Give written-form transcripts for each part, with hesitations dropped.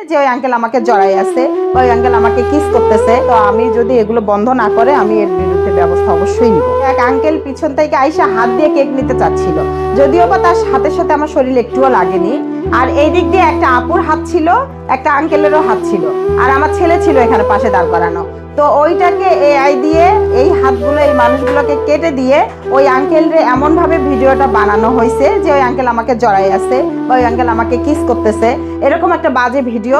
যে ওই আঙ্কেল আমাকে জড়াই আছে, ওই আঙ্কেল আমাকে কিস করতেছে। তো আমি যদি এগুলো বন্ধ না করে আমি এর বিরুদ্ধে ব্যবস্থা অবশ্যই নিব। এক আঙ্কেল পিছন থেকে আইসা হাত দিয়ে কেক নিতে চাচ্ছিল, যদিও বা তার হাতের সাথে আমার শরীর একটুও লাগেনি। আর এই দিক দিয়ে একটা আপুর হাত ছিল, একটা আঙ্কেলেরও হাত ছিল, আর আমার ছেলে ছিল এখানে পাশে দাঁড় করানো। তো ওইটাকে এআই দিয়ে এই হাতগুলো এই মানুষগুলোকে কেটে দিয়ে ওই আঙ্কেলরে এমনভাবে ভিডিওটা বানানো হয়েছে যে ওই আঙ্কেল আমাকে জড়াই আছে বা ওই আঙ্কেল আমাকে কিস করতেছে, এরকম একটা বাজে ভিডিও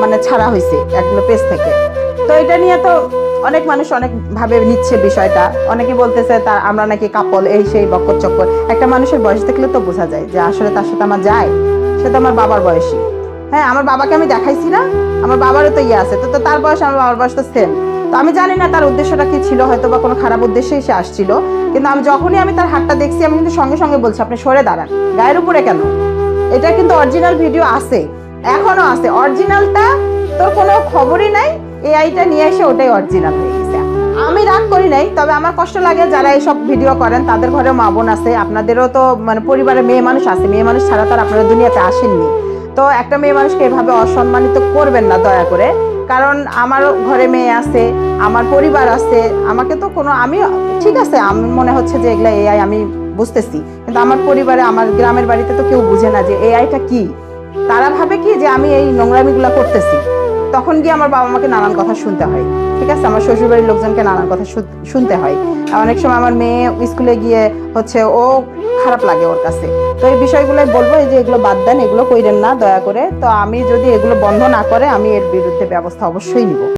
মানে ছাড়া হয়েছে একগুলো পেজ থেকে। তো এটা নিয়ে তো অনেক মানুষ অনেক ভাবে নিচ্ছে বিষয়টা, অনেকে বলতেছে তার আমরা নাকি কাপল, এই সেই বক্কর চক্কর। একটা মানুষের বয়স দেখলে তো বোঝা যায় যে আসলে তার সাথে আমার যায়, সে তো আমার বাবার বয়সী। হ্যাঁ, আমার বাবাকে আমি দেখাইছি না, আমার বাবারও তো ইয়ে আছে, তো তার বয়স আমার বাবার বয়স তো সেম। তো আমি জানি না তার উদ্দেশ্যটা কি ছিল, হয়তো বা কোনো খারাপ উদ্দেশ্যেই সে আসছিল। কিন্তু আমি যখনই আমি তার হাতটা দেখছি আমি কিন্তু সঙ্গে সঙ্গে বলছি আপনি সরে দাঁড়ান, গায়ের উপরে কেন। এটা কিন্তু অরিজিনাল ভিডিও আছে, এখনো আছে অরিজিনালটা, তোর কোনো খবরই নাই। এআইটা নিয়ে এসে ওটাই অরিজিনাল হয়ে গেছে। আমি রাগ করি নাই, তবে আমার কষ্ট লাগে যারা এইসব ভিডিও করেন, তাদের ঘরেও মা বোন আছে, আপনাদেরও তো মানে পরিবারে মেয়ে মানুষ আছে, মেয়ে মানুষ ছাড়া তো আর আপনারা দুনিয়াতে আসেননি। তো একটা মেয়ে মানুষকে এভাবে অসম্মানিত করবেন না দয়া করে, কারণ আমারও ঘরে মেয়ে আছে, আমার পরিবার আছে, আমাকে তো কোনো আমি ঠিক আছে, আমি মনে হচ্ছে যে এগুলা এআই আমি বুঝতেছি, কিন্তু আমার পরিবারে আমার গ্রামের বাড়িতে তো কেউ বুঝে না যে এআইটা কি। তারা ভাবে কি যে আমি এই নোংরামিগুলা করতেছি, তখন গিয়ে আমার বাবা মাকে নানান কথা শুনতে হয়। ঠিক আছে, আমার শ্বশুরবাড়ির লোকজনকে নানান কথা শুনতে হয়। অনেক সময় আমার মেয়ে স্কুলে গিয়ে হচ্ছে ও খারাপ লাগে ওর কাছে। তো এই বিষয়গুলো বলবো এই যে এগুলো বাদ দেন, এগুলো কইরেন না দয়া করে। তো আমি যদি এগুলো বন্ধ না করে আমি এর বিরুদ্ধে ব্যবস্থা অবশ্যই নিব।